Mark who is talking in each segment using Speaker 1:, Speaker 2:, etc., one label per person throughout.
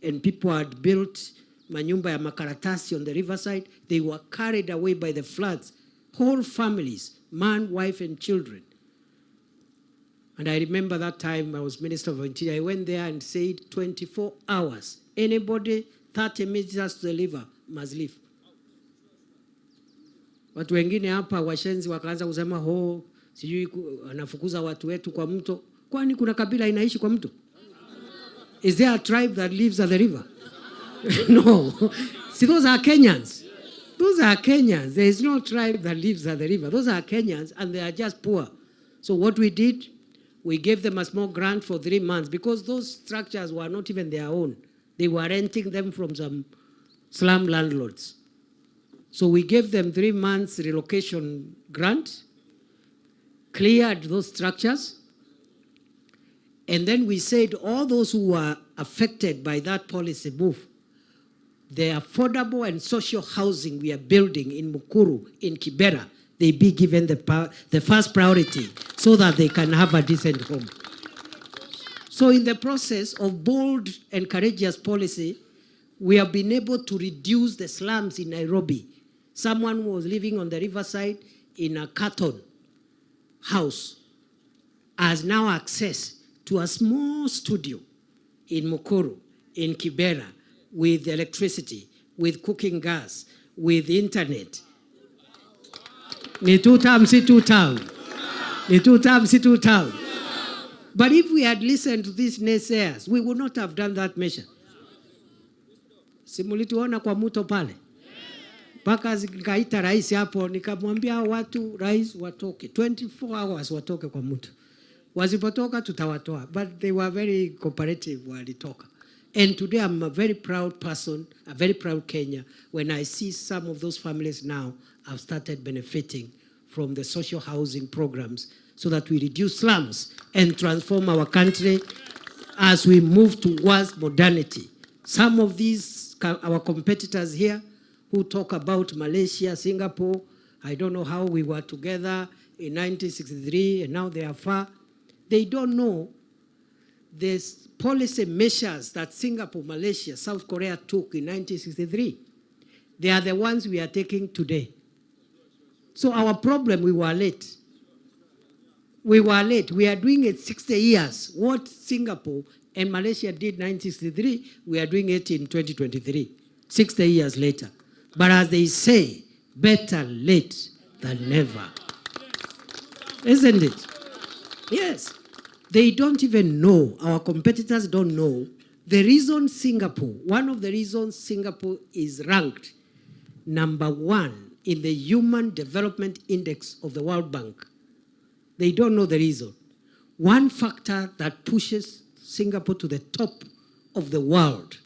Speaker 1: and people had built manyumba ya makaratasi on the riverside. They were carried away by the floods. Whole families, man, wife, and children. And I remember that time I was Minister of Interior. I went there and said 24 hours. Anybody 30 meters to the river must leave. Watu wengine hapa washenzi wakaanza kusema sijui anafukuza watu wetu kwa mto. Kwani kuna kabila inaishi kwa mto? Is there a tribe that lives at the river? No. See, those are Kenyans. Those are Kenyans. There is no tribe that lives at the river. Those are Kenyans, and they are just poor. So what we did, we gave them a small grant for 3 months because those structures were not even their own. They were renting them from some slum landlords. So we gave them 3 months relocation grant, cleared those structures, and then we said all those who were affected by that policy move, the affordable and social housing we are building in Mukuru, in Kibera, they be given the first priority so that they can have a decent home. So in the process of bold and courageous policy, we have been able to reduce the slums in Nairobi. Someone who was living on the riverside in a carton house has now access to a small studio in Mukuru, in Kibera, with electricity, with cooking gas, with internet. Ni 2 terms, si 2 terms. Ni 2 terms, si 2 terms. But if we had listened to these naysayers, we would not have done that measure. Simulituona kwa muto pale. Paka nikaita rais hapo, nikamwambia watu rais watoke. 24 hours watoke kwa muto. Wasipotoka tutawatoa. But they were very cooperative walitoka. And today I'm a very proud person, a very proud Kenya, when I see some of those families now have started benefiting from the social housing programs so that we reduce slums and transform our country as we move towards modernity. Some of these, our competitors here, who talk about Malaysia, Singapore, I don't know how we were together in 1963 and now they are far. They don't know this policy measures that Singapore, Malaysia, South Korea took in 1963. They are the ones we are taking today. So our problem, we were late. We were late. We are doing it 60 years. What Singapore and Malaysia did in 1963, we are doing it in 2023, 60 years later. But as they say, better late than never. Isn't it? Yes. They don't even know, our competitors don't know, the reason Singapore, one of the reasons Singapore is ranked #1 in the Human Development Index of the World Bank. They don't know the reason. One factor that pushes Singapore to the top of the world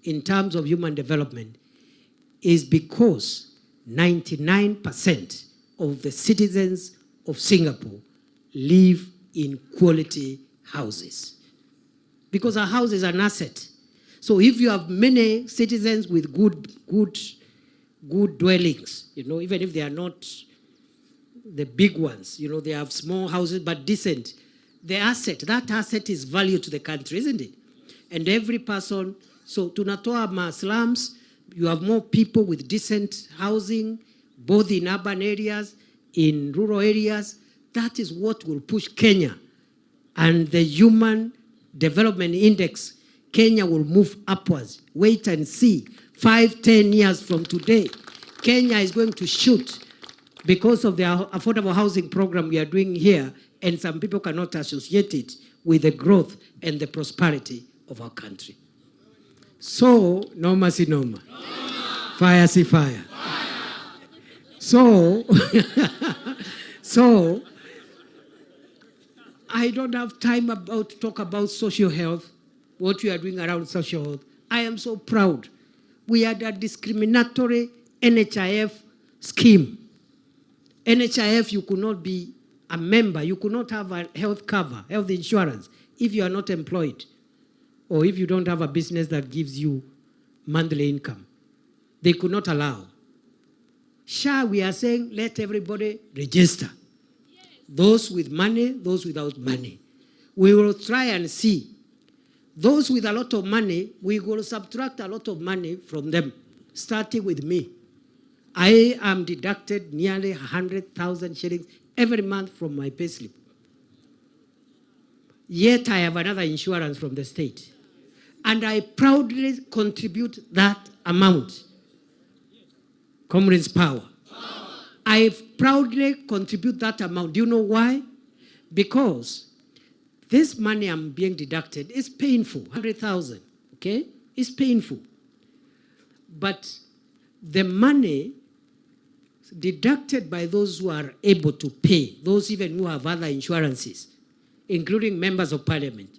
Speaker 1: in terms of human development is because 99% of the citizens of Singapore live in quality houses. Because a house is an asset. So if you have many citizens with good dwellings, even if they are not the big ones, they have small houses but decent, that asset is value to the country, isn't it? And every person, so tunatoa slums, you have more people with decent housing, both in urban areas, in rural areas. That is what will push Kenya. And the Human Development Index, Kenya will move upwards. Wait and see. 5-10 years from today, Kenya is going to shoot because of the affordable housing program we are doing here, and some people cannot associate it with the growth and the prosperity of our country. So, noma si noma. Fire si fire. So, I don't have time to talk about social health, what we are doing around social health. I am so proud. We had a discriminatory NHIF scheme. NHIF, you could not be a member, you could not have a health cover, health insurance, if you are not employed or if you don't have a business that gives you monthly income. They could not allow. SHA, we are saying, let everybody register. Those with money, those without money. We will try and see Those with a lot of money, we will subtract a lot of money from them, starting with me. I am deducted nearly 100,000 shillings every month from my payslip. Yet I have another insurance from the state. And I proudly contribute that amount. Comrades, power. I proudly contribute that amount. Do you know why? Because this money I'm being deducted is painful. 100,000, okay? It's painful. But the money deducted by those who are able to pay, those even who have other insurances, including members of parliament.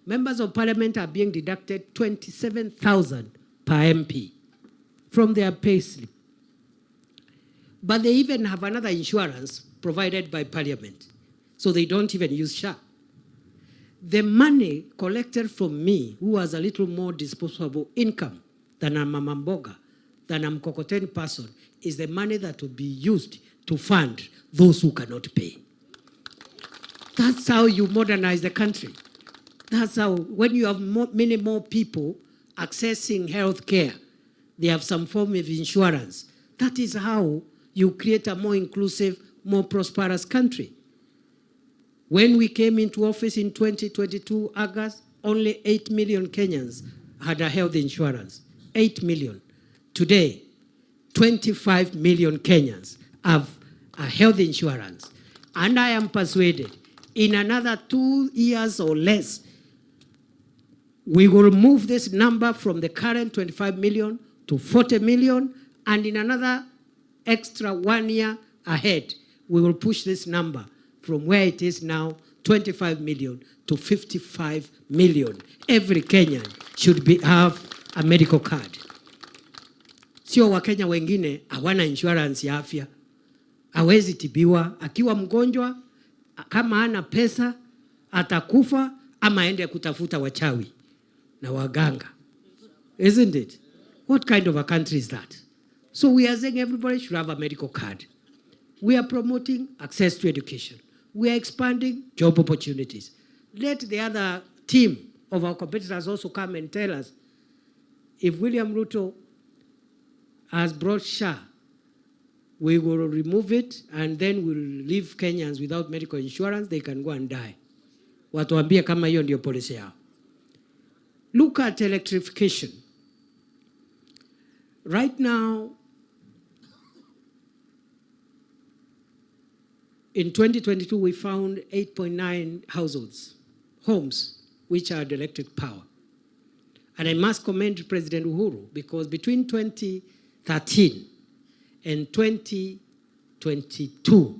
Speaker 1: Members of parliament are being deducted 27,000 per MP from their payslip. But they even have another insurance provided by parliament, so they don't even use SHA. The money collected from me, who has a little more disposable income than a mamamboga, than a mkokoteni person, is the money that will be used to fund those who cannot pay. That's how you modernize the country. That's how, when you have many more people accessing health care, they have some form of insurance. That is how you create a more inclusive, more prosperous country. When we came into office in 2022, August, only 8 million Kenyans had a health insurance. 8 million. Today, 25 million Kenyans have a health insurance. And I am persuaded, in another 2 years or less, we will move this number from the current 25 million to 40 million, and in another extra 1 year ahead, we will push this number from where it is now, 25 million to 55 million. Every Kenyan should have a medical card. Sio Wakenya wengine hawana insurance ya afya. Hawezi tibiwa, akiwa mgonjwa, kama hana pesa, atakufa ama aende kutafuta wachawi na waganga. Isn't it? What kind of a country is that? So we are saying everybody should have a medical card. We are promoting access to education. We are expanding job opportunities. Let the other team of our competitors also come and tell us if William Ruto has brought SHA, we will remove it and then we'll leave Kenyans without medical insurance. They can go and die. Watuambie kama hiyo ndio policy yao. Look at electrification. Right now, in 2022, we found 8.9 households, homes, which had electric power. And I must commend President Uhuru, because between 2013 and 2022,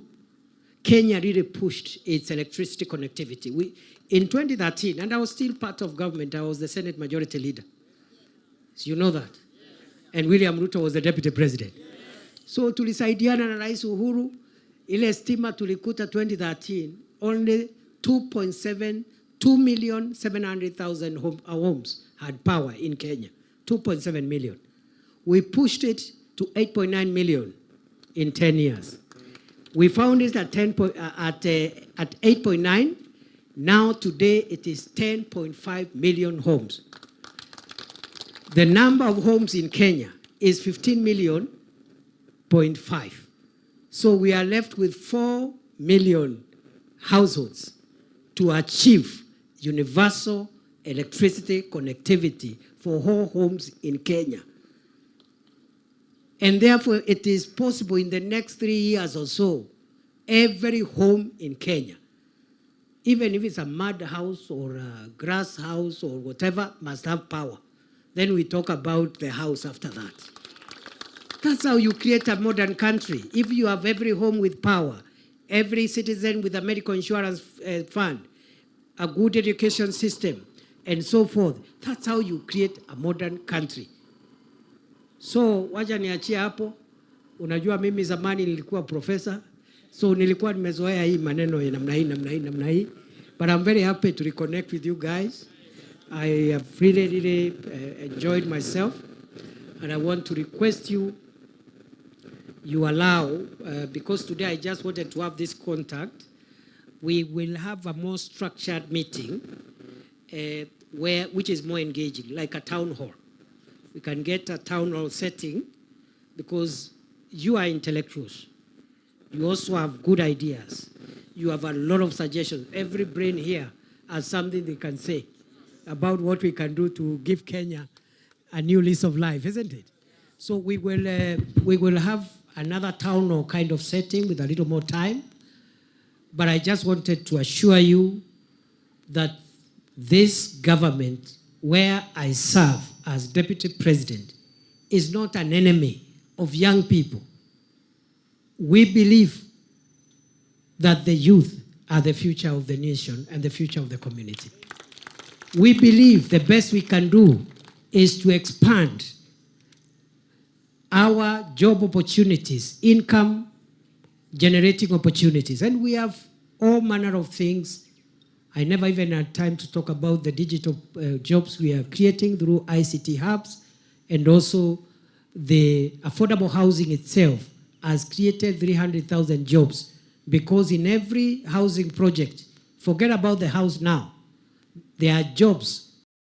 Speaker 1: Kenya really pushed its electricity connectivity. In 2013, and I was still part of government, I was the Senate Majority Leader. So you know that. Yes. And William Ruto was the Deputy President. Yes. So tulisaidiana na Rais Uhuru, ile stima tulikuta 2013, only 2,700,000 homes had power in Kenya. 2.7 million. We pushed it to 8.9 million in 10 years. We found it at 8.9. Now today it is 10.5 million homes. The number of homes in Kenya is 15 million, 0.5. So we are left with 4 million households to achieve universal electricity connectivity for all homes in Kenya. And therefore, it is possible in the next 3 years or so, every home in Kenya, even if it's a mud house or a grass house or whatever, must have power. Then we talk about the house after that. That's how you create a modern country. If you have every home with power, every citizen with a medical insurance fund, a good education system, and so forth, that's how you create a modern country. So, wacha niachie hapo. Unajua mimi zamani nilikuwa professor, so nilikuwa nimezoea hii maneno ya namna hii. But I'm very happy to reconnect with you guys. I have really enjoyed myself, and I want to request you allow, because today I just wanted to have this contact, we will have a more structured meeting which is more engaging, like a town hall. We can get a town hall setting because you are intellectuals. You also have good ideas. You have a lot of suggestions. Every brain here has something they can say about what we can do to give Kenya a new lease of life, isn't it? So we will have another town hall kind of setting with a little more time. But I just wanted to assure you that this government, where I serve as deputy president, is not an enemy of young people. We believe that the youth are the future of the nation and the future of the community. We believe the best we can do is to expand our job opportunities, income generating opportunities. And we have all manner of things. I never even had time to talk about the digital jobs we are creating through ICT hubs, and also the affordable housing itself has created 300,000 jobs, because in every housing project, forget about the house now, there are jobs